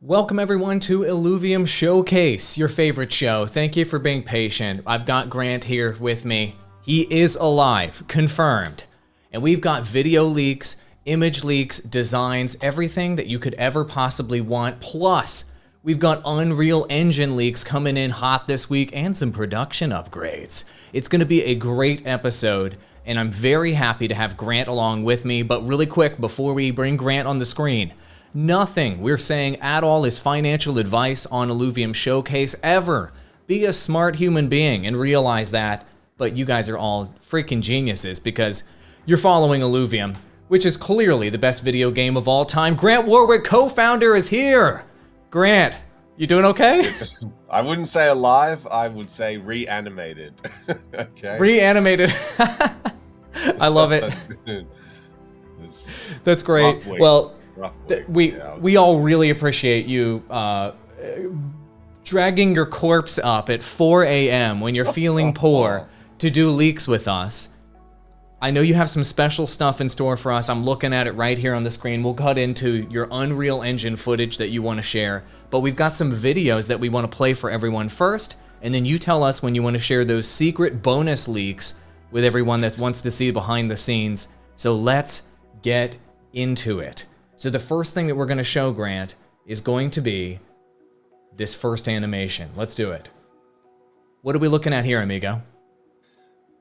Welcome everyone to Illuvium Showcase, your favorite show. Thank you for being patient. I've got Grant here with me. He is alive, confirmed. And we've got video leaks, image leaks, designs, everything that you could ever possibly want. Plus, we've got Unreal Engine leaks coming in hot this week and some production upgrades. It's going to be a great episode, and I'm very happy to have Grant along with me. But really quick, before we bring Grant on the screen, nothing we're saying at all is financial advice on Illuvium Showcase ever. Be a smart human being and realize that, but you guys are all freaking geniuses because you're following Illuvium, which is clearly the best video game of all time. Grant Warwick, co-founder, is here. Grant, you doing okay? I wouldn't say alive, I would say reanimated. Okay. Reanimated. I love it. That's great. Well, we all really appreciate you dragging your corpse up at 4 a.m. when you're feeling poor to do leaks with us. I know you have some special stuff in store for us. I'm looking at it right here on the screen. We'll cut into your Unreal Engine footage that you want to share, but we've got some videos that we want to play for everyone first, and then you tell us when you want to share those secret bonus leaks with everyone that wants to see behind the scenes. So let's get into it. So the first thing that we're going to show, Grant, is going to be this first animation. Let's do it. What are we looking at here, amigo?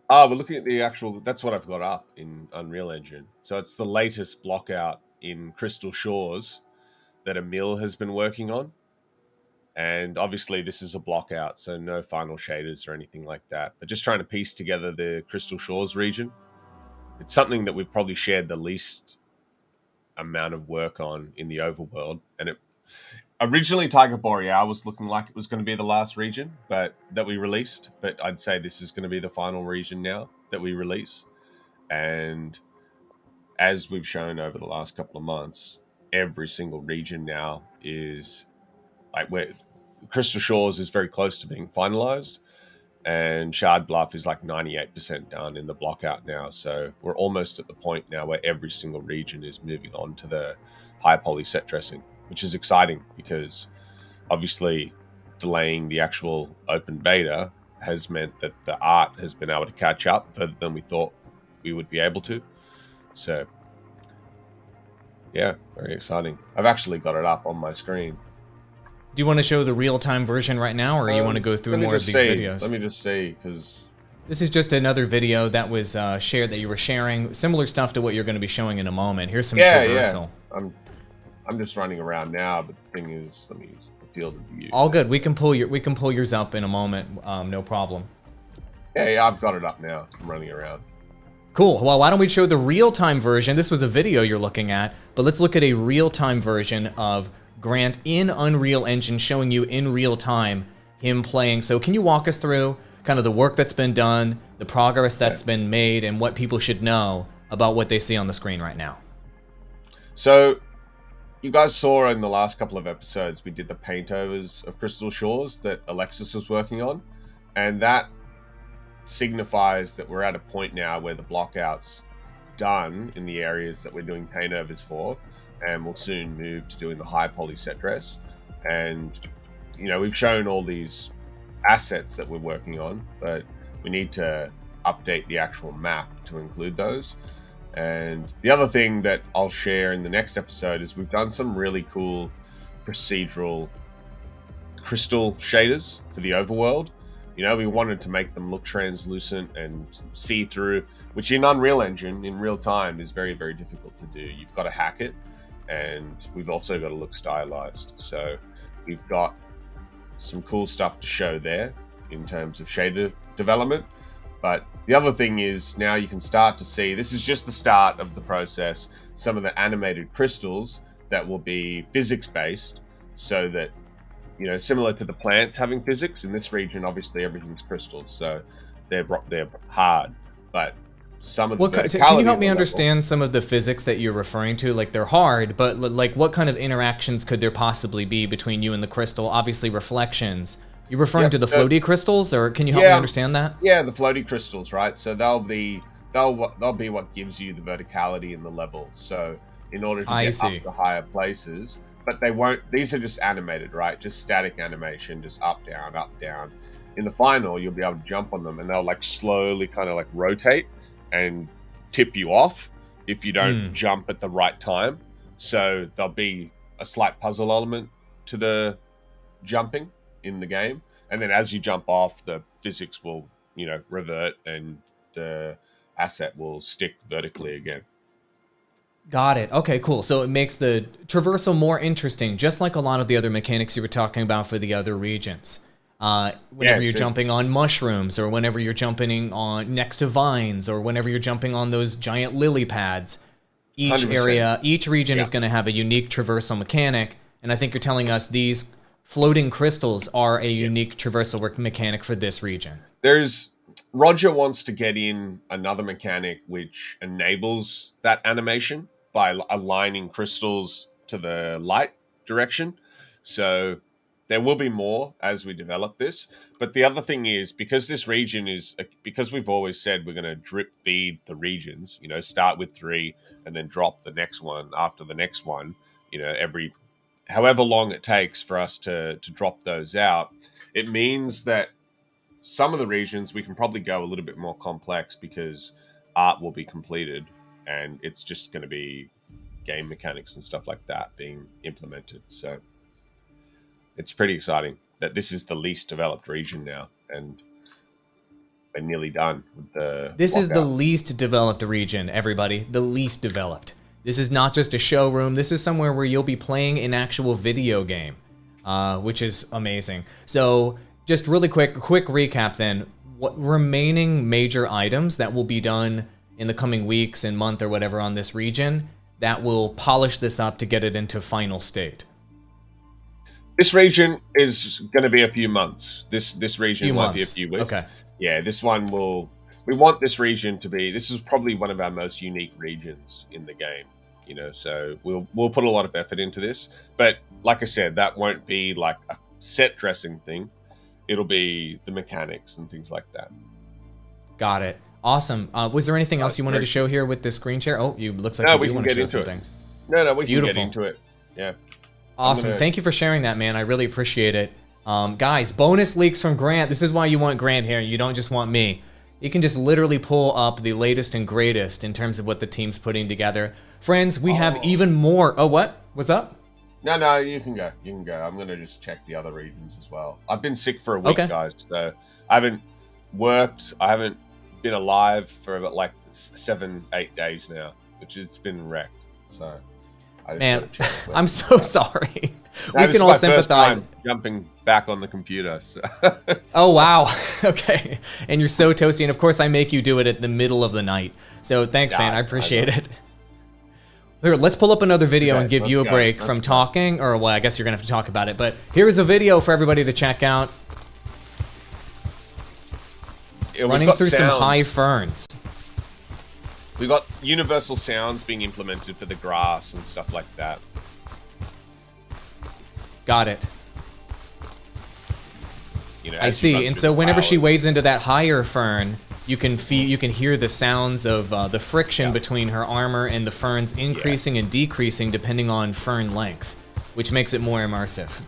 We're looking at the actual, that's what I've got up in Unreal Engine. So it's the latest block out in Crystal Shores that Emil has been working on. And obviously this is a block out, so no final shaders or anything like that. But just trying to piece together the Crystal Shores region. It's something that we've probably shared the least amount of work on in the overworld, and it originally Taiga Boreal was looking like it was going to be the last region but that we released, but I'd say this is going to be the final region now that we release. And as we've shown over the last couple of months, every single region now is like where Crystal Shores is very close to being finalized, and Shard Bluff is like 98% done in the block out now. So we're almost at the point now where every single region is moving on to the high poly set dressing, which is exciting because obviously delaying the actual open beta has meant that the art has been able to catch up further than we thought we would be able to. So yeah, very exciting. I've actually got it up on my screen. Do you want to show the real-time version right now, or you want to go through more of these videos? Let me just see, because this is just another video that was shared that you were sharing, similar stuff to what you're going to be showing in a moment. Here's some traversal. Yeah. I'm just running around now, but the thing is, let me use the field of view. All good. We can pull yours up in a moment. No problem. Yeah, I've got it up now. I'm running around. Cool. Well, why don't we show the real-time version? This was a video you're looking at, but let's look at a real-time version of Grant in Unreal Engine, showing you in real time him playing. So can you walk us through kind of the work that's been done, the progress that's been made, and what people should know about what they see on the screen right now? So you guys saw in the last couple of episodes we did the paint overs of Crystal Shores that Alexis was working on, and that signifies that we're at a point now where the blockout's done in the areas that we're doing paint overs for, and we'll soon move to doing the high poly set dress. And you know, we've shown all these assets that we're working on, but we need to update the actual map to include those. And the other thing that I'll share in the next episode is we've done some really cool procedural crystal shaders for the overworld. You know, we wanted to make them look translucent and see-through, which in Unreal Engine in real time is very, very difficult to do. You've got to hack it, and we've also got to look stylized. So we've got some cool stuff to show there in terms of shader development. But the other thing is now you can start to see, this is just the start of the process, some of the animated crystals that will be physics based, so that, you know, similar to the plants having physics, in this region obviously everything's crystals, so they're hard, but some of the can you help me understand some of the physics that you're referring to? Like, they're hard, but like what kind of interactions could there possibly be between you and the crystal? Obviously reflections. You're referring to the floaty crystals, or can you help me understand that? Yeah, the floaty crystals, right? So they'll be what gives you the verticality in the level. So in order to get up to higher places, but they won't. These are just animated, right? Just static animation, just up, down, up, down. In the final, you'll be able to jump on them, and they'll like slowly kind of like rotate and tip you off if you don't jump at the right time. So there'll be a slight puzzle element to the jumping in the game, and then as you jump off, the physics will, you know, revert, and the asset will stick vertically again. Got it. Okay, cool. So it makes the traversal more interesting, just like a lot of the other mechanics you were talking about for the other regions. Whenever you're jumping on mushrooms, or whenever you're jumping on next to vines, or whenever you're jumping on those giant lily pads, each 100%. area, each region is going to have a unique traversal mechanic. And I think you're telling us these floating crystals are a unique traversal mechanic for this region. Roger wants to get in another mechanic which enables that animation by aligning crystals to the light direction. So there will be more as we develop this. But the other thing is, because this region is, because we've always said we're going to drip feed the regions, you know, start with 3 and then drop the next one after the next one, you know, every however long it takes for us to drop those out, it means that some of the regions we can probably go a little bit more complex because art will be completed and it's just going to be game mechanics and stuff like that being implemented. So it's pretty exciting that this is the least developed region now, and they're nearly done with the This is the least developed region, everybody. The least developed. This is not just a showroom. This is somewhere where you'll be playing an actual video game, which is amazing. So just really quick recap then. What remaining major items that will be done in the coming weeks and month or whatever on this region that will polish this up to get it into final state? This region is going to be a few months. This region might be a few weeks. Okay. Yeah, this one will... We want this region to be... This is probably one of our most unique regions in the game, you know, so we'll put a lot of effort into this. But like I said, that won't be like a set dressing thing. It'll be the mechanics and things like that. Got it. Awesome. Was there anything else you wanted to show here with this screen share? Oh, you looks like you do want to show some things. No, we can get into it. Yeah. Awesome. Thank you for sharing that, man. I really appreciate it. Guys, bonus leaks from Grant. This is why you want Grant here. You don't just want me. You can just literally pull up the latest and greatest in terms of what the team's putting together. Friends, we have even more. Oh, what? What's up? No, you can go. You can go. I'm going to just check the other regions as well. I've been sick for a week, guys, so I haven't worked. I haven't been alive for about like 7-8 days now, which it's been wrecked. So, man, I'm so sorry. We can all sympathize. Jumping back on the computer. So. Oh, wow. Okay. And you're so toasty. And of course, I make you do it at the middle of the night. So thanks, man. I appreciate it. Here, let's pull up another video and give you a break from talking. Or, well, I guess you're going to have to talk about it. But here's a video for everybody to check out. Yeah, running through some high ferns. We've got universal sounds being implemented for the grass and stuff like that. Got it. You know, I see. And so whenever she wades into that higher fern, you can hear the sounds of the friction between her armor and the ferns increasing and decreasing depending on fern length, which makes it more immersive.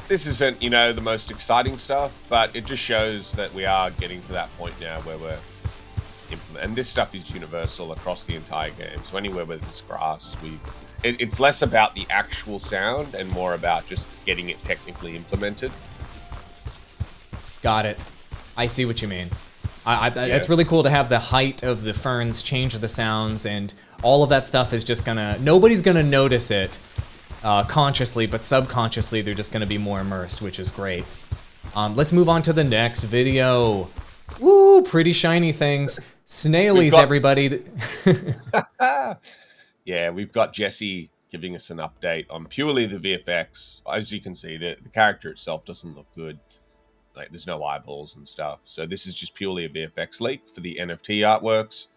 This isn't, you know, the most exciting stuff, but it just shows that we are getting to that point now where we're implementing. And this stuff is universal across the entire game. So anywhere where there's grass, it's less about the actual sound and more about just getting it technically implemented. Got it. I see what you mean. It's really cool to have the height of the ferns change the sounds, and all of that stuff is just nobody's gonna notice it consciously, but subconsciously they're just gonna be more immersed, which is great. Let's move on to the next video. Woo, pretty shiny things. Snailies, everybody. Yeah, we've got Jesse giving us an update on purely the VFX. As you can see, the character itself doesn't look good. Like, there's no eyeballs and stuff. So this is just purely a VFX leak for the NFT artworks.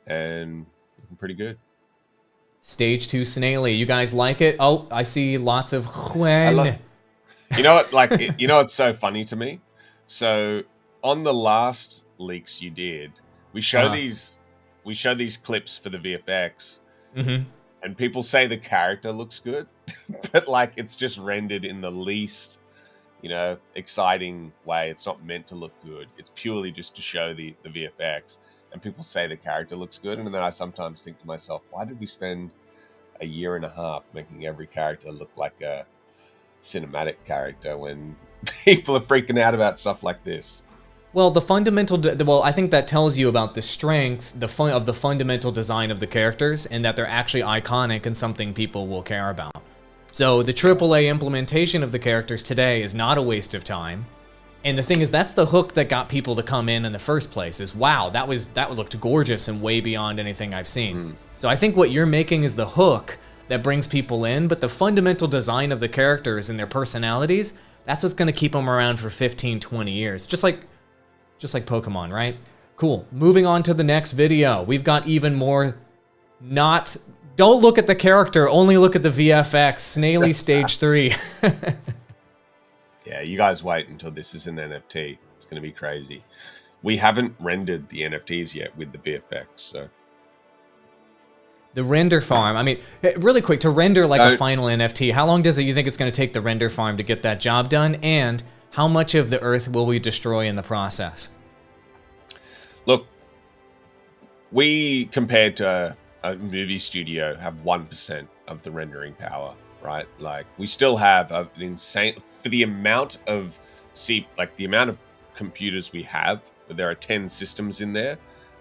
And looking pretty good. Stage 2 Snaily. You guys like it? Oh, I see lots of Gwen. You know what? Like, you know what's so funny to me? So on the last leaks you did, we show these clips for the VFX. Mm-hmm. And people say the character looks good, but like it's just rendered in the least, exciting way. It's not meant to look good. It's purely just to show the VFX. And people say the character looks good, and then I sometimes think to myself, why did we spend a year and a half making every character look like a cinematic character when people are freaking out about stuff like this? Well, I think that tells you about the strength, of the fundamental design of the characters, and that they're actually iconic and something people will care about. So the AAA implementation of the characters today is not a waste of time. And the thing is, that's the hook that got people to come in the first place. Is wow, that looked gorgeous and way beyond anything I've seen. So I think what you're making is the hook that brings people in, but the fundamental design of the characters and their personalities, that's what's going to keep them around for 15, 20 years. Just like Pokemon, right? Cool. Moving on to the next video. We've got even more don't look at the character, only look at the VFX. Snaily Stage 3. Yeah, you guys wait until this is an NFT. It's going to be crazy. We haven't rendered the NFTs yet with the VFX, so... The render farm. I mean, really quick, to render like a final NFT, how long does you think it's going to take the render farm to get that job done? And how much of the Earth will we destroy in the process? Look, we, compared to a movie studio, have 1% of the rendering power, right? Like, we still have an insane... For the amount of... the amount of computers we have, there are 10 systems in there,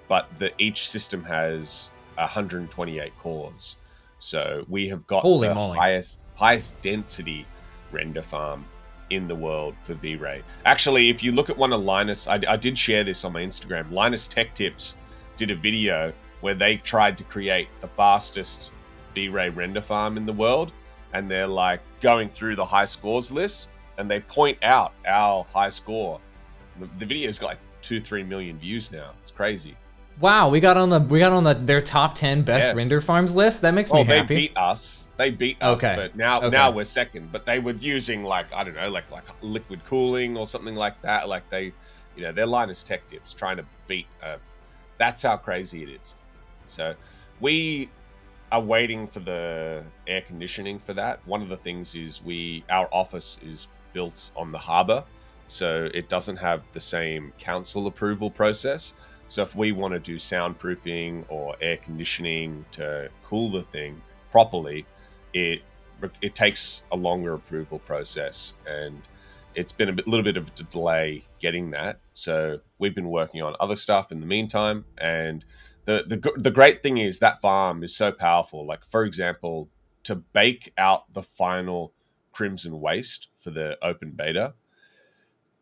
but each system has 128 cores. So we have got highest density render farm in the world for V-Ray. Actually, if you look at one of Linus, I did share this on my Instagram. Linus Tech Tips did a video where they tried to create the fastest V-Ray render farm in the world, and they're like going through the high scores list, and they point out our high score. The video's got like 2-3 million views now. It's crazy. Wow, we got on their top 10 best render farms list. That makes me happy. They beat us, but now we're second. But they were using like liquid cooling or something like that. Like they're Linus Tech Tips trying to beat. That's how crazy it is. So we are waiting for the air conditioning for that. One of the things is our office is built on the harbor, so it doesn't have the same council approval process. So if we want to do soundproofing or air conditioning to cool the thing properly, it takes a longer approval process, and it's been little bit of a delay getting that. So we've been working on other stuff in the meantime, and the great thing is that farm is so powerful. Like, for example, to bake out the final Crimson Waste for the open beta,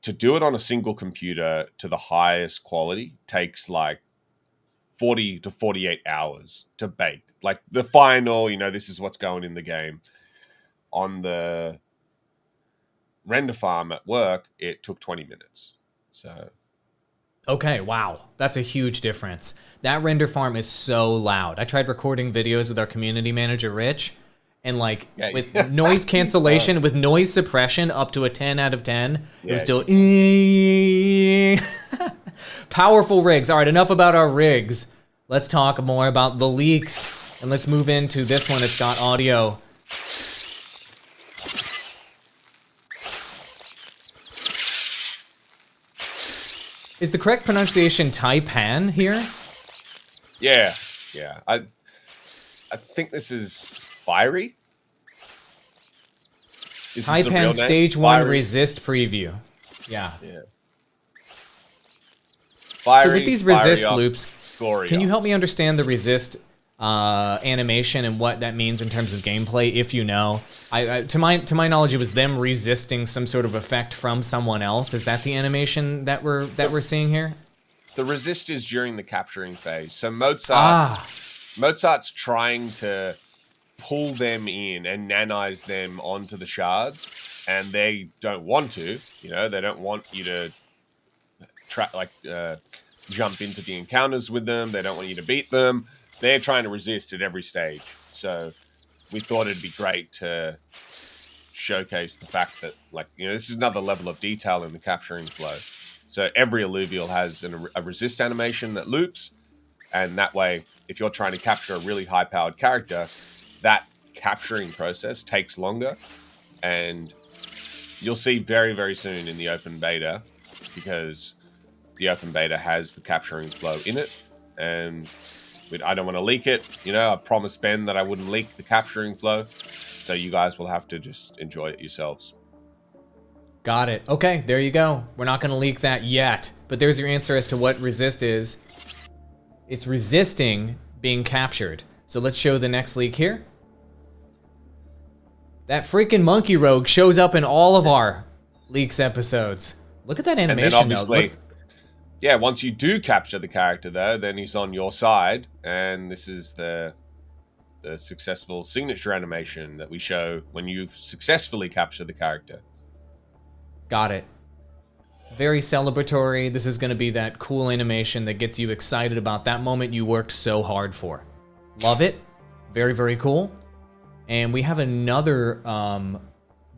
to do it on a single computer to the highest quality takes like 40 to 48 hours to bake. Like the final, this is what's going in the game. On the render farm at work, it took 20 minutes. So... Okay, wow. That's a huge difference. That render farm is so loud. I tried recording videos with our community manager, Rich, and with noise cancellation, with noise suppression up to a 10 out of 10, it was still... Powerful rigs. All right, enough about our rigs. Let's talk more about the leaks, and let's move into this one. It's got audio. Is the correct pronunciation Taipan here? Yeah. I think this is Fiery. Taipan Stage 1 Resist Preview. Yeah. Fiery, so with these resist Fiery loops, can you help me understand the resist animation and what that means in terms of gameplay, if you know? To my knowledge, it was them resisting some sort of effect from someone else. Is that the animation that we're seeing here? The resist is during the capturing phase. So Mozart's trying to pull them in and nanize them onto the shards, and they don't want to. They don't want you to jump into the encounters with them. They don't want you to beat them. They're trying to resist at every stage. So we thought it'd be great to showcase the fact that, this is another level of detail in the capturing flow. So every Alluvial has a resist animation that loops, and that way, if you're trying to capture a really high-powered character, that capturing process takes longer, and you'll see very, very soon in the open beta, because the open beta has the capturing flow in it, and I don't want to leak it. You know, I promised Ben that I wouldn't leak the capturing flow, so you guys will have to just enjoy it yourselves. Got it. Okay, there you go. We're not going to leak that yet, but there's your answer as to what resist is. It's resisting being captured. So let's show the next leak here. That freaking monkey rogue shows up in all of our leaks episodes. Look at that animation. And then obviously, yeah, once you do capture the character though, then he's on your side, and this is the successful signature animation that we show when you successfully capture the character. Got it. Very celebratory. This is going to be that cool animation that gets you excited about that moment you worked so hard for. Love it. Very, very cool. And we have another,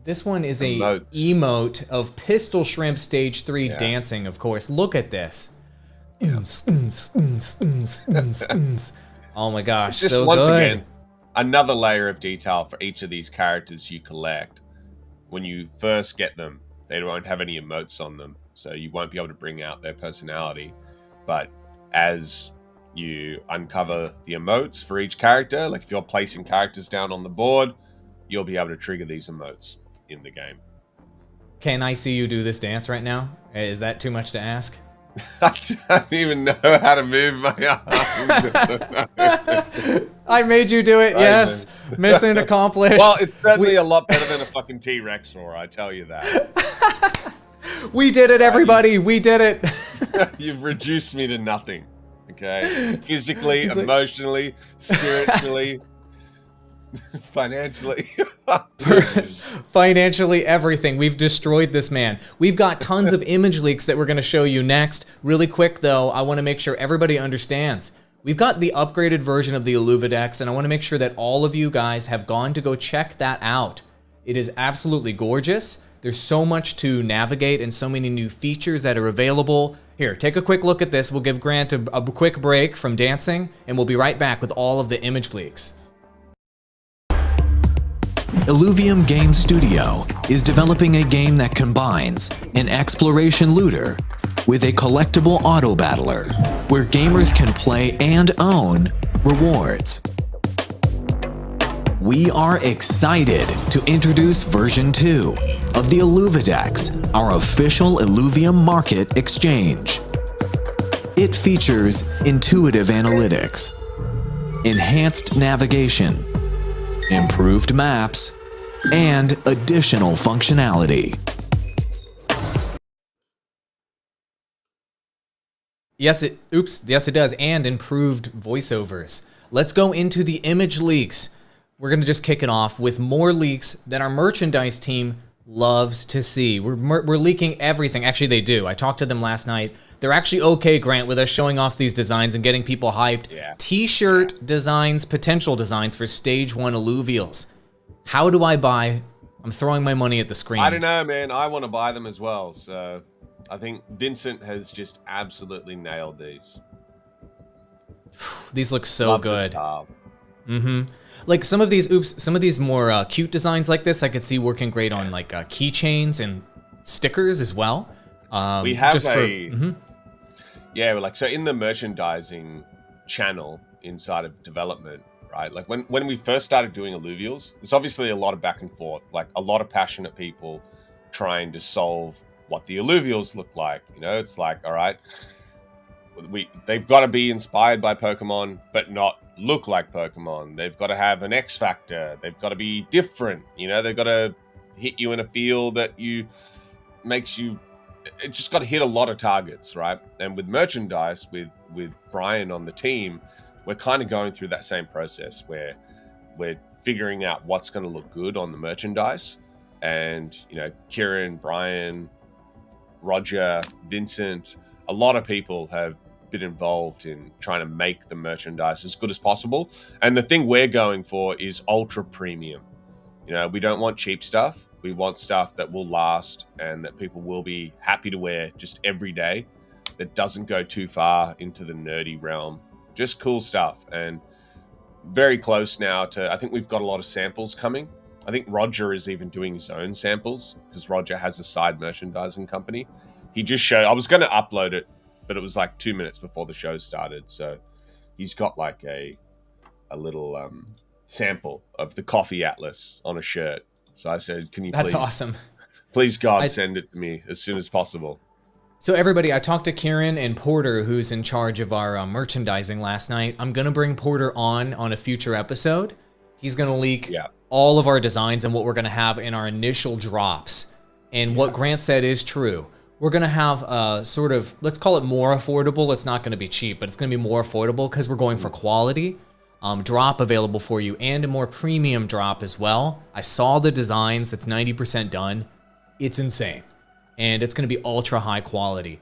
this one is a emote of Pistol Shrimp Stage 3 dancing, of course. Look at this. Oh my gosh, just so once good. Again, another layer of detail for each of these characters you collect. When you first get them, they won't have any emotes on them, so you won't be able to bring out their personality. But as you uncover the emotes for each character, like if you're placing characters down on the board, you'll be able to trigger these emotes in the game. Can I see you do this dance right now? Is that too much to ask? I don't even know how to move my arms. I made you do it, yes. Mission accomplished. Well, it's certainly a lot better than a fucking T-Rex roar, I tell you that. We did it, everybody. We did it. You've reduced me to nothing. Okay? Physically, emotionally, spiritually, financially. Financially, everything. We've destroyed this man. We've got tons of image leaks that we're going to show you next. Really quick, though, I want to make sure everybody understands. We've got the upgraded version of the Louvadex, and I want to make sure that all of you guys have gone to go check that out. It is absolutely gorgeous. There's so much to navigate and so many new features that are available. Here, take a quick look at this. We'll give Grant a quick break from dancing, and we'll be right back with all of the image leaks. Illuvium Game Studio is developing a game that combines an exploration looter with a collectible autobattler, where gamers can play and own rewards. We are excited to introduce version 2 of the Louvadex, our official Illuvium market exchange. It features intuitive analytics, enhanced navigation, improved maps, and additional functionality. Yes, it does, and improved voiceovers. Let's go into the image leaks. We're going to just kick it off with more leaks that our merchandise team loves to see. We're leaking everything. Actually, they do. I talked to them last night. They're actually okay, Grant, with us showing off these designs and getting people hyped. Yeah. T-shirt designs, potential designs for Stage 1 Alluvials. How do I buy? I'm throwing my money at the screen. I don't know, man. I want to buy them as well. So I think Vincent has just absolutely nailed these. These look so good. Mm-hmm. Like some of these more cute designs like this, I could see working great on like keychains and stickers as well. We have yeah, like so in the merchandising channel inside of development, right? Like when we first started doing Alluvials, there's obviously a lot of back and forth, like a lot of passionate people trying to solve what the Alluvials look like. You know, it's like, all right, they've got to be inspired by Pokemon, but not look like Pokemon. They've got to have an X factor. They've got to be different. You know, they've got to hit you in a field that makes you. It just got to hit a lot of targets, right? And with merchandise, with Brian on the team, we're kind of going through that same process where we're figuring out what's going to look good on the merchandise. And, you know, Kieran, Brian, Roger, Vincent, a lot of people have been involved in trying to make the merchandise as good as possible. And the thing we're going for is ultra premium. You know, we don't want cheap stuff. We want stuff that will last and that people will be happy to wear just every day, that doesn't go too far into the nerdy realm. Just cool stuff. And very close now to, I think we've got a lot of samples coming. I think Roger is even doing his own samples because Roger has a side merchandising company. He just showed, I was going to upload it, but it was like 2 minutes before the show started. So he's got like a little sample of the coffee atlas on a shirt. So I said, can you That's awesome. Please God, send it to me as soon as possible. So everybody, I talked to Kieran and Porter, who's in charge of our merchandising last night. I'm going to bring Porter on a future episode. He's going to leak all of our designs and what we're going to have in our initial drops. And what Grant said is true. We're going to have a sort of, let's call it more affordable. It's not going to be cheap, but it's going to be more affordable because we're going for quality. Drop available for you and a more premium drop as well. I saw the designs. It's 90% done. It's insane. And it's going to be ultra high quality.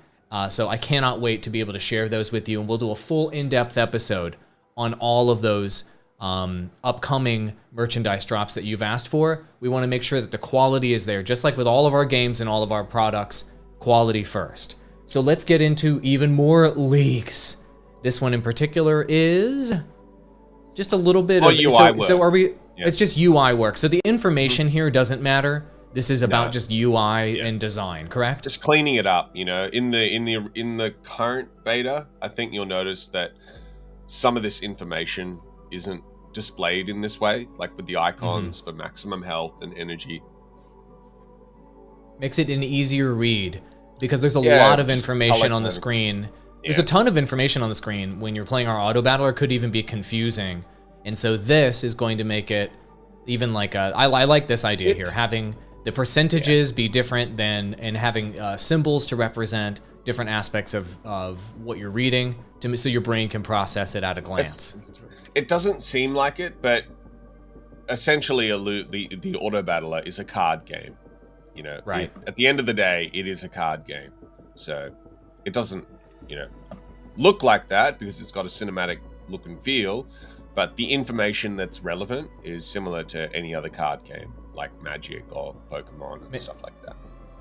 So I cannot wait to be able to share those with you. And we'll do a full in-depth episode on all of those upcoming merchandise drops that you've asked for. We want to make sure that the quality is there. Just like with all of our games and all of our products, quality first. So let's get into even more leaks. This one in particular is just a little bit of UI work. So are we? Yeah. It's just UI work. So the information here doesn't matter. This is about just UI and design, correct? Just cleaning it up, you know. In the current beta, I think you'll notice that some of this information isn't displayed in this way, like with the icons for maximum health and energy. Makes it an easier read because there's a lot of information on the screen. There's a ton of information on the screen when you're playing our auto battler. Could even be confusing, and so this is going to make it even like I like this idea here, having the percentages be different than, and having symbols to represent different aspects of what you're reading, so your brain can process it at a glance. It doesn't seem like it, but essentially the auto battler is a card game. You know, right? At the end of the day, it is a card game, so it doesn't, you know, look like that because it's got a cinematic look and feel, but the information that's relevant is similar to any other card game, like Magic or Pokemon and stuff like that.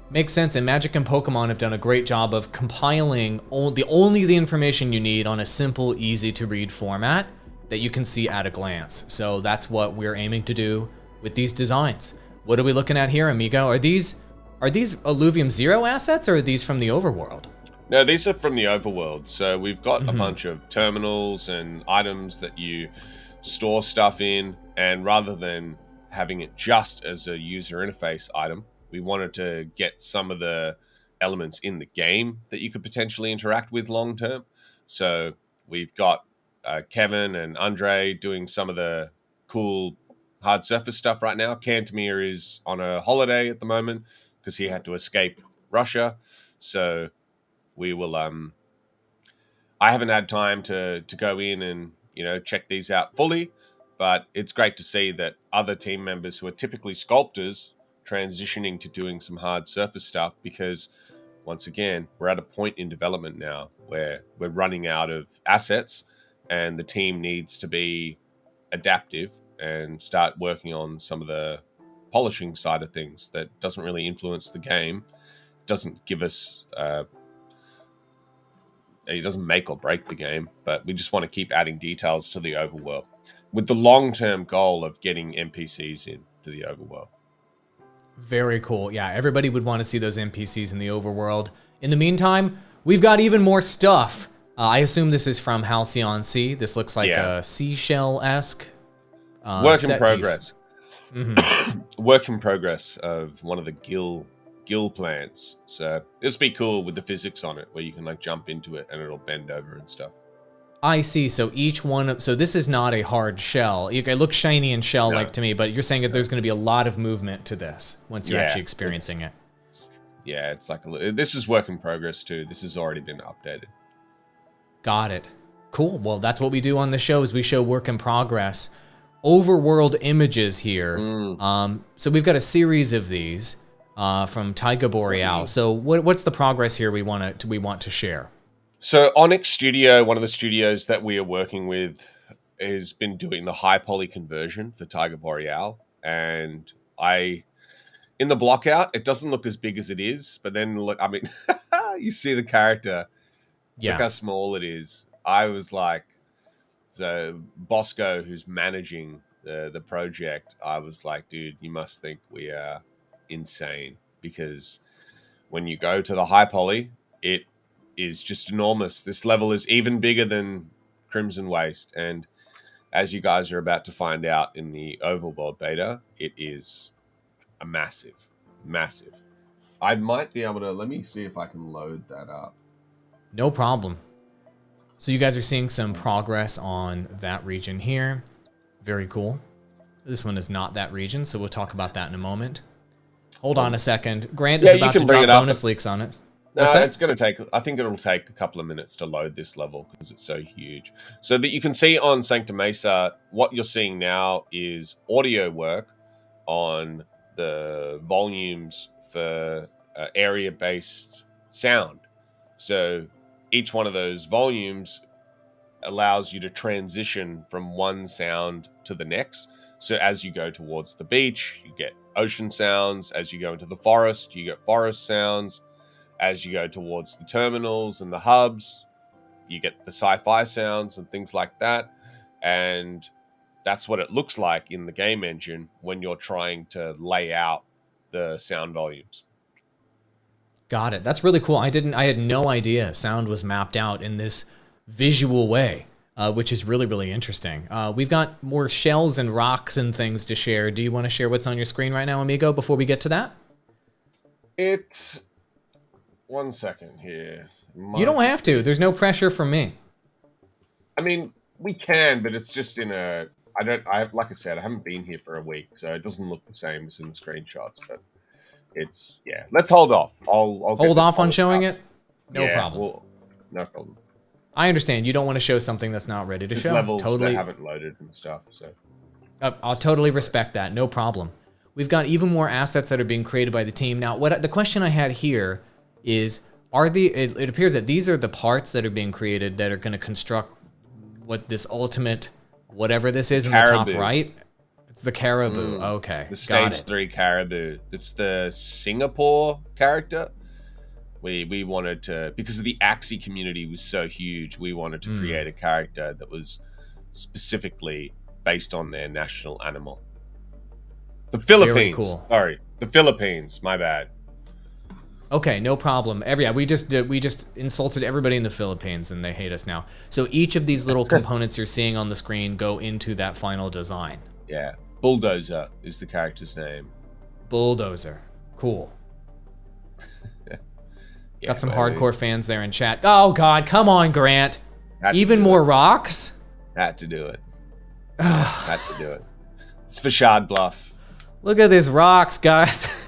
Makes sense, and Magic and Pokemon have done a great job of compiling only the information you need on a simple, easy-to-read format that you can see at a glance. So that's what we're aiming to do with these designs. What are we looking at here, amigo? Are these Illuvium Zero assets, or are these from the overworld? No, these are from the overworld. So we've got a bunch of terminals and items that you store stuff in, and rather than having it just as a user interface item, we wanted to get some of the elements in the game that you could potentially interact with long term. So we've got Kevin and Andre doing some of the cool hard surface stuff right now. Cantemir is on a holiday at the moment because he had to escape Russia. So we will I haven't had time to go in and, you know, check these out fully, but it's great to see that other team members who are typically sculptors transitioning to doing some hard surface stuff, because once again, we're at a point in development now where we're running out of assets and the team needs to be adaptive and start working on some of the polishing side of things that doesn't really influence the game, doesn't give us it doesn't make or break the game, but we just want to keep adding details to the overworld with the long-term goal of getting NPCs into the overworld. Very cool. Yeah, everybody would want to see those NPCs in the overworld. In the meantime, we've got even more stuff. I assume this is from Halcyon Sea. This looks like a seashell-esque work in progress. Work in progress of one of the gill plants. So this will be cool with the physics on it, where you can like jump into it and it'll bend over and stuff. I see. So each one, so this is not a hard shell. It looks shiny and shell-like to me, but you're saying that there's going to be a lot of movement to this once you're actually experiencing it. Yeah, it's like this is work in progress too. This has already been updated. Got it. Cool. Well, that's what we do on the show, is we show work in progress. Overworld images here. So we've got a series of these from Taiga Boreal. So what's the progress here we want to share? So Onyx Studio, one of the studios that we are working with, has been doing the high poly conversion for Taiga Boreal. And in the block out, it doesn't look as big as it is. But then look, I mean, you see the character, look how small it is. I was like, So Bosco, who's managing the project, I was like, dude, you must think we are insane, because when you go to the high poly, it is just enormous. This level is even bigger than Crimson Waste, and as you guys are about to find out in the overworld beta, it is a massive, massive. I might be able to, let me see if I can load that up. No problem. So you guys are seeing some progress on that region here. Very cool. This one is not that region, so we'll talk about that in a moment. Hold on a second. Grant is about to drop bonus leaks on it. No, it's going to take, I think it'll take a couple of minutes to load this level because it's so huge. So that you can see on Sancta Mesa, what you're seeing now is audio work on the volumes for area-based sound. So each one of those volumes allows you to transition from one sound to the next. So as you go towards the beach, you get ocean sounds. As you go into the forest, you get forest sounds. As you go towards the terminals and the hubs, you get the sci-fi sounds and things like that. And that's what it looks like in the game engine when you're trying to lay out the sound volumes. Got it. That's really cool. I had no idea sound was mapped out in this visual way, which is really, really interesting. We've got more shells and rocks and things to share. Do you want to share what's on your screen right now, amigo, before we get to that? It's... 1 second here. You don't have to. There's no pressure from me. I mean, we can, but it's just in a... like I said, I haven't been here for a week, so it doesn't look the same as in the screenshots, but it's... Yeah, let's hold off. I'll hold off on showing it? No problem. Well, no problem. I understand. You don't want to show something that's not ready to show. Levels totally. That haven't loaded and stuff, so... I'll totally respect that. No problem. We've got even more assets that are being created by the team. Now, the question I had here is, it appears that these are the parts that are being created that are going to construct what this ultimate, whatever this is in the top right. It's the caribou. Okay. The stage 3 caribou. It's the Singapore character. We wanted to, because of the Axie community was so huge, we wanted to create a character that was specifically based on their national animal. The Philippines. Very cool. Sorry. The Philippines. My bad. Okay, no problem. We just insulted everybody in the Philippines, and they hate us now. So each of these little components you're seeing on the screen go into that final design. Yeah, Bulldozer is the character's name. Bulldozer, cool. Yeah, got some hardcore fans there in chat. Oh God, come on, Grant. Even more rocks. Had to do it. Had to do it. It's for Shard Bluff. Look at these rocks, guys.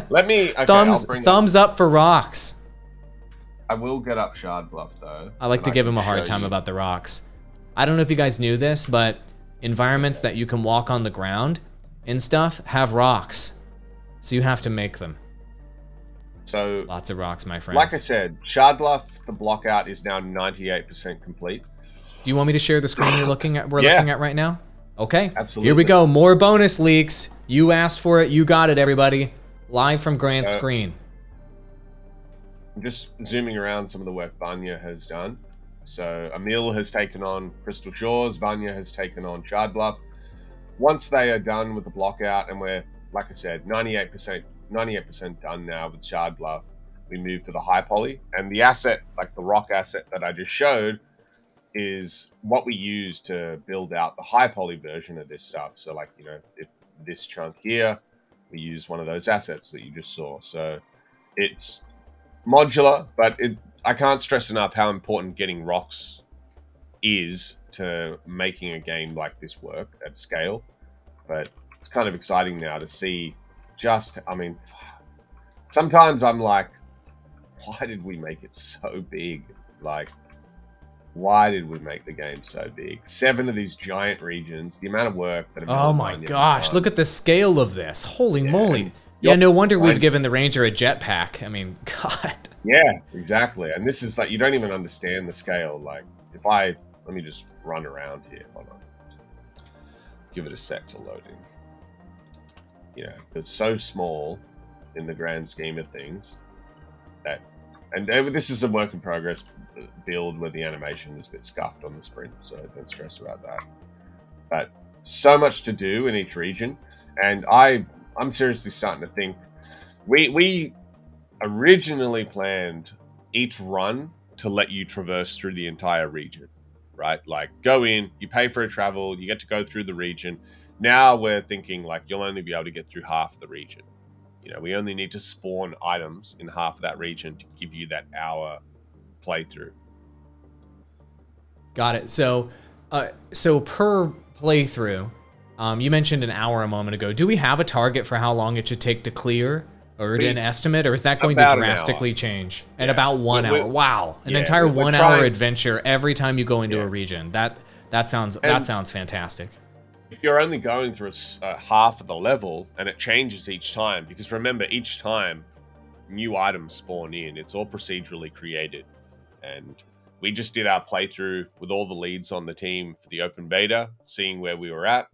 Let me... Okay, thumbs up for rocks. I will get up Shard Bluff, though. I like to give him a hard time about the rocks. I don't know if you guys knew this, but environments that you can walk on the ground and stuff have rocks. So you have to make them. So... Lots of rocks, my friends. Like I said, Shard Bluff, the block out, is now 98% complete. Do you want me to share the screen we're looking at right now? Okay. Absolutely. Here we go. More bonus leaks. You asked for it. You got it, everybody. Live from Grant's screen. I'm just zooming around some of the work Vanya has done. So Emil has taken on Crystal Shores. Vanya has taken on Shard Bluff. Once they are done with the block out, and we're, like I said, 98% done now with Shard Bluff, we move to the high poly. And the asset, like the rock asset that I just showed, is what we use to build out the high poly version of this stuff. So like, you know, if this chunk here, we use one of those assets that you just saw. So it's modular, but I can't stress enough how important getting rocks is to making a game like this work at scale. But it's kind of exciting now to see I mean, sometimes I'm like, why did we make it so big? Like, why did we make the game so big? 7 of these giant regions, the amount of work that... Oh my gosh, look at the scale of this. Holy moly. Yeah, no wonder we've given the Ranger a jetpack. I mean, God. Yeah, exactly. And this is like, you don't even understand the scale. Like, let me just run around here. Hold on. Give it a sec to load in. You know, it's so small in the grand scheme of things that And this is a work in progress build where the animation is a bit scuffed on the sprint, so don't stress about that. But so much to do in each region, and I'm seriously starting to think we originally planned each run to let you traverse through the entire region, right? Like go in, you pay for a travel, you get to go through the region. Now we're thinking like you'll only be able to get through half the region. You know, we only need to spawn items in half of that region to give you that hour playthrough. Got it. So per playthrough, you mentioned an hour a moment ago. Do we have a target for how long it should take to clear, or an estimate, or is that going to drastically change? At about 1 hour. Wow, an entire 1 hour adventure every time you go into a region. That sounds fantastic. If you're only going through half of the level and it changes each time, because remember, each time new items spawn in, it's all procedurally created. And we just did our playthrough with all the leads on the team for the open beta, seeing where we were at.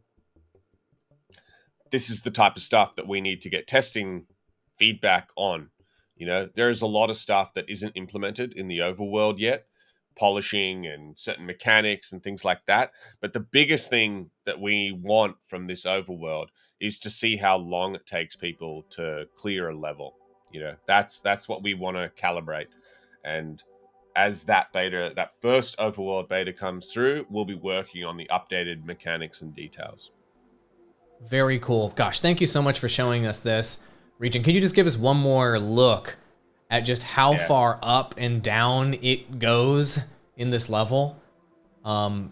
This is the type of stuff that we need to get testing feedback on. You know, there's a lot of stuff that isn't implemented in the overworld yet, polishing and certain mechanics and things like that. But the biggest thing that we want from this overworld is to see how long it takes people to clear a level. You know, that's what we want to calibrate. And as that first overworld beta comes through, we'll be working on the updated mechanics and details. Very cool. Gosh, thank you so much for showing us this. Region, can you just give us one more look at just how far up and down it goes in this level? Wow.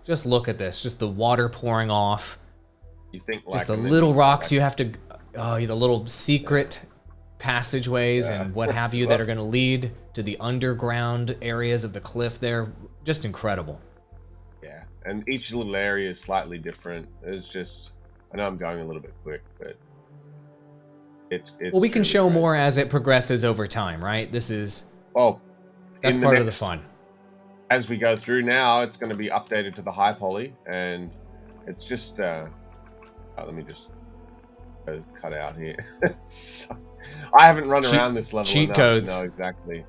Just look at this. Just the water pouring off. You think just the little rocks you have to... the little secret passageways and what have you that are going to lead to the underground areas of the cliff there. Just incredible. Yeah, and each little area is slightly different. It's just... I know I'm going a little bit quick, but... It's well, we can show more as it progresses over time, right? This is... that's part of the fun. As we go through now, it's going to be updated to the high poly, and it's just... let me just cut out here. I haven't run around this level enough to know exactly.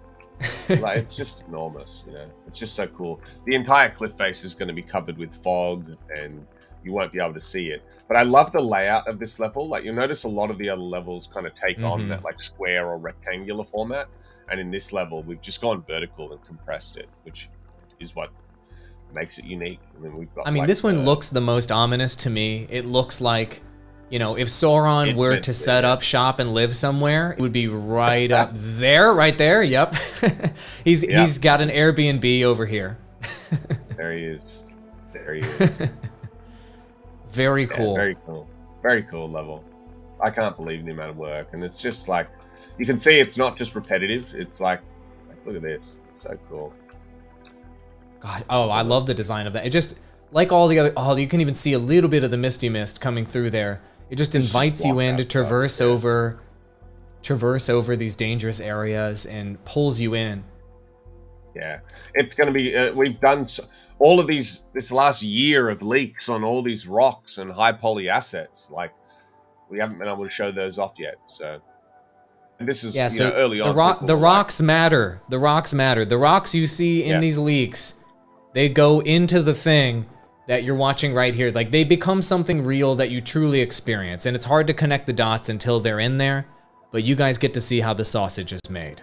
Like, it's just enormous, you know? It's just so cool. The entire cliff face is going to be covered with fog, and you won't be able to see it. But I love the layout of this level. Like, you'll notice a lot of the other levels kind of take on that like square or rectangular format. And in this level, we've just gone vertical and compressed it, which is what makes it unique. And then we've got, I mean, this one looks the most ominous to me. It looks like, you know, if Sauron were to set up shop and live somewhere, it would be right up there, right there. Yep. He's got an Airbnb over here. There he is. There he is. Very cool. Very cool. Very cool level. I can't believe the amount of work. And it's just like, you can see it's not just repetitive. It's like look at this. It's so cool. God, I love the design of that. It just, like all the other, you can even see a little bit of the misty mist coming through there. It just invites you in to traverse over these dangerous areas and pulls you in. Yeah, it's going to be, we've done all of this last year of leaks on all these rocks and high poly assets. Like, we haven't been able to show those off yet. So, and this is early on. The rocks matter. The rocks matter. The rocks you see in these leaks, they go into the thing that you're watching right here. Like, they become something real that you truly experience. And it's hard to connect the dots until they're in there. But you guys get to see how the sausage is made.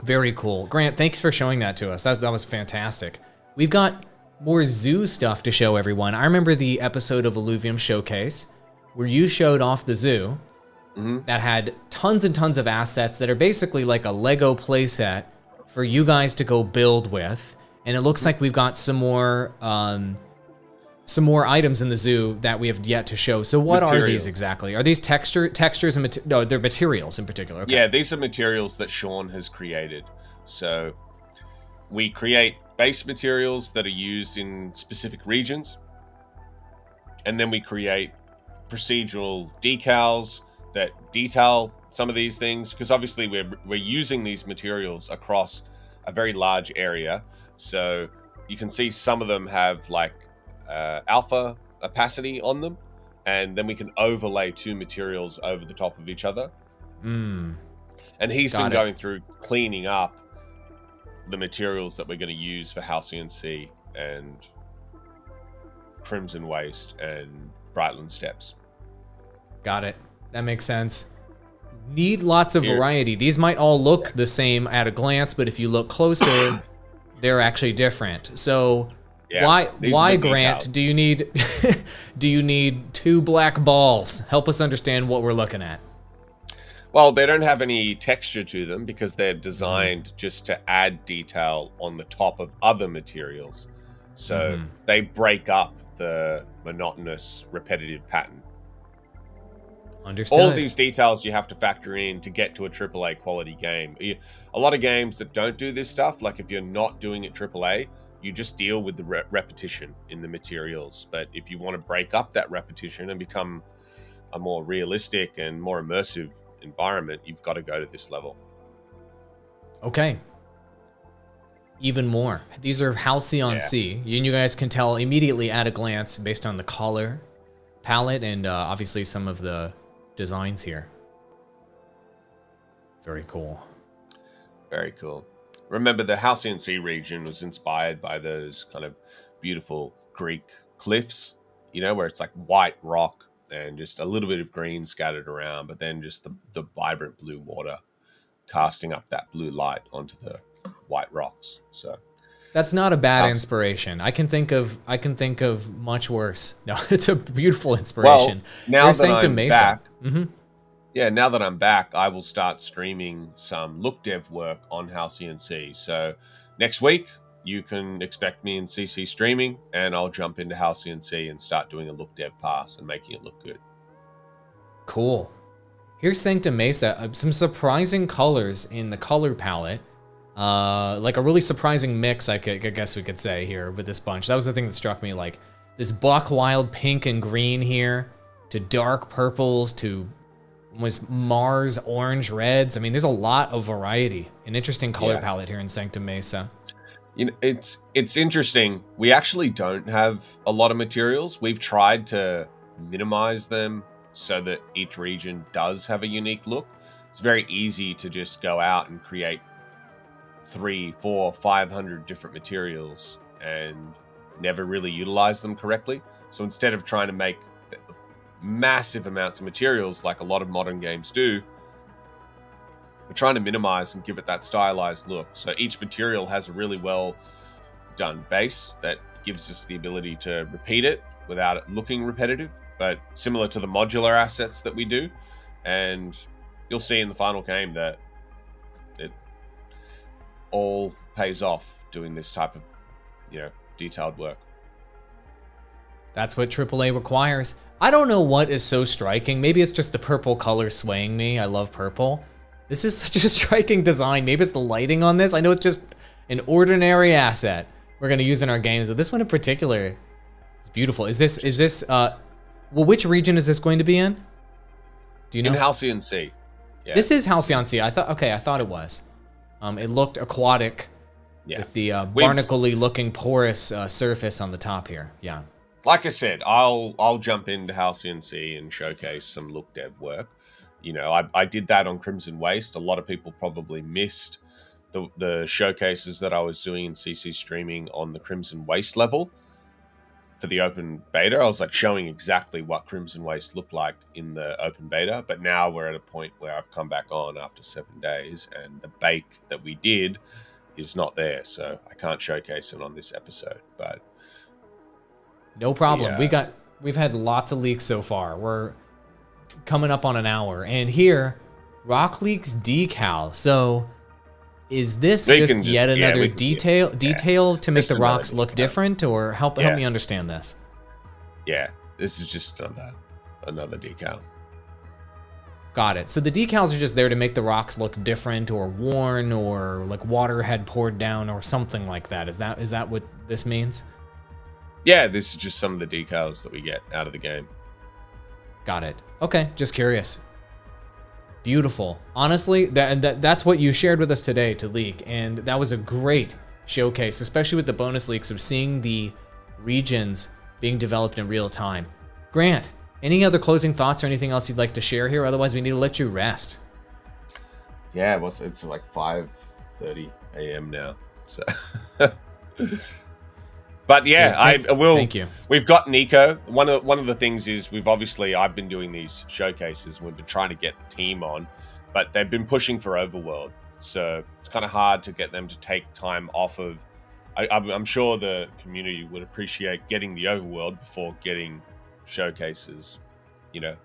Very cool. Grant, thanks for showing that to us. That was fantastic. We've got more zoo stuff to show everyone. I remember the episode of Illuvium Showcase where you showed off the zoo that had tons and tons of assets that are basically like a Lego playset for you guys to go build with. And it looks like we've got some more items in the zoo that we have yet to show. So what are these exactly? Are these textures and they're materials in particular? Okay. Yeah, these are materials that Sean has created. So we create base materials that are used in specific regions, and then we create procedural decals that detail some of these things, because obviously we're using these materials across a very large area. So you can see some of them have like alpha opacity on them, and then we can overlay two materials over the top of each other. And he's been Got it. going through cleaning up the materials that we're going to use for Halcyon Sea and Crimson Waste and Brightland Steppes. Got it. That makes sense. Need lots of Here. variety. These might all look the same at a glance, but if you look closer, they're actually different. So Yeah, these are why the Grant, details. do you need do you need 2 black balls? Help us understand what we're looking at. Well, they don't have any texture to them because they're designed just to add detail on the top of other materials. So they break up the monotonous, repetitive pattern. Understood. All of these details you have to factor in to get to a AAA quality game. A lot of games that don't do this stuff, like if you're not doing it AAA, you just deal with the repetition in the materials. But if you want to break up that repetition and become a more realistic and more immersive environment, you've got to go to this level. Okay. Even more. These are Halcyon Sea. You guys can tell immediately at a glance based on the color palette and obviously some of the designs here. Very cool. Very cool. Remember, the Halcyon Sea region was inspired by those kind of beautiful Greek cliffs, you know, where it's like white rock and just a little bit of green scattered around, but then just the vibrant blue water casting up that blue light onto the white rocks. So that's not a bad inspiration. I can think of much worse. No, it's a beautiful inspiration. Well, now Here's that Sanctum I'm Mesa. back, Mhm. yeah, now that I'm back, I will start streaming some look dev work on Halcyon Sea. So next week, you can expect me in CC streaming, and I'll jump into Halcyon Sea and start doing a look dev pass and making it look good. Cool. Here's Sanctum Mesa. Some surprising colors in the color palette. Like a really surprising mix, I guess we could say here with this bunch. That was the thing that struck me, like this buck wild pink and green here, to dark purples, to was Mars orange reds. I mean, there's a lot of variety. An interesting color palette here in Sanctum Mesa. You know, it's interesting. We actually don't have a lot of materials. We've tried to minimize them so that each region does have a unique look. It's very easy to just go out and create 300, 400, 500 different materials and never really utilize them correctly. So instead of trying to make massive amounts of materials like a lot of modern games do, we're trying to minimize and give it that stylized look. So each material has a really well done base that gives us the ability to repeat it without it looking repetitive, but similar to the modular assets that we do. And you'll see in the final game that it all pays off doing this type of, you know, detailed work. That's what AAA requires. I don't know what is so striking. Maybe it's just the purple color swaying me. I love purple. This is such a striking design. Maybe it's the lighting on this. I know it's just an ordinary asset we're going to use in our games, but this one in particular is beautiful. Is this, well, which region is this going to be in? Do you know? In Halcyon Sea. Yeah. This is Halcyon Sea. I thought it was. It looked aquatic with the barnacle-y looking porous surface on the top here. Yeah. Like I said, I'll jump into Halcyon Sea and showcase some look dev work. You know, I did that on Crimson Waste. A lot of people probably missed the showcases that I was doing in CC streaming on the Crimson Waste level for the open beta. I was like showing exactly what Crimson Waste looked like in the open beta, but now we're at a point where I've come back on after 7 days and the bake that we did is not there, so I can't showcase it on this episode. But no problem. We've had lots of leaks so far. We're coming up on an hour, and here, Rock Leaks decal. So, is this yet another detail to make the rocks look different, or help me understand this? Yeah, this is just another decal. Got it. So the decals are just there to make the rocks look different, or worn, or like water had poured down, or something like that. Is that what this means? Yeah, this is just some of the decals that we get out of the game. Got it. Okay, just curious. Beautiful. Honestly, that's what you shared with us today to leak, and that was a great showcase, especially with the bonus leaks of seeing the regions being developed in real time. Grant, any other closing thoughts or anything else you'd like to share here? Otherwise, we need to let you rest. Yeah, it's like 5:30 a.m. now. So, but yeah, I will. Thank you. We've got Nico. One of the things is I've been doing these showcases. We've been trying to get the team on, but they've been pushing for Overworld, so it's kind of hard to get them to take time off of. I'm sure the community would appreciate getting the Overworld before getting showcases,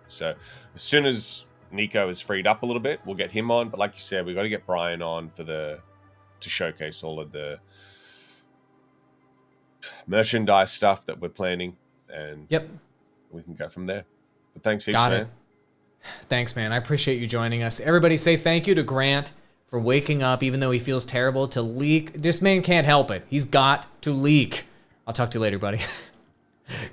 So as soon as Nico is freed up a little bit, we'll get him on. But like you said, we've got to get Brian on to showcase all of the merchandise stuff that we're planning, and we can go from there. But thanks, heaps, Got it. man. Thanks, man. I appreciate you joining us. Everybody say thank you to Grant for waking up, even though he feels terrible, to leak. This man can't help it. He's got to leak. I'll talk to you later, buddy.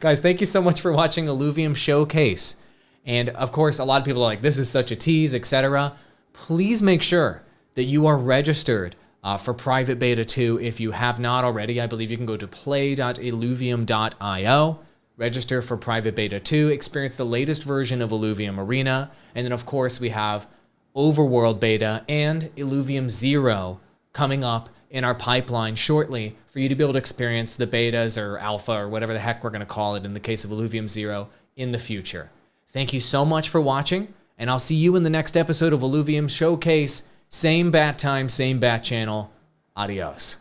Guys, thank you so much for watching Illuvium Showcase. And of course, a lot of people are like, this is such a tease, etc. Please make sure that you are registered for Private Beta 2 if you have not already. I believe you can go to play.illuvium.io, register for Private Beta 2, experience the latest version of Illuvium Arena, and then of course we have Overworld Beta and Illuvium 0 coming up in our pipeline shortly for you to be able to experience the betas or alpha or whatever the heck we're going to call it in the case of Illuvium 0 in the future. Thank you so much for watching, and I'll see you in the next episode of Illuvium Showcase. Same bat time, same bat channel. Adios.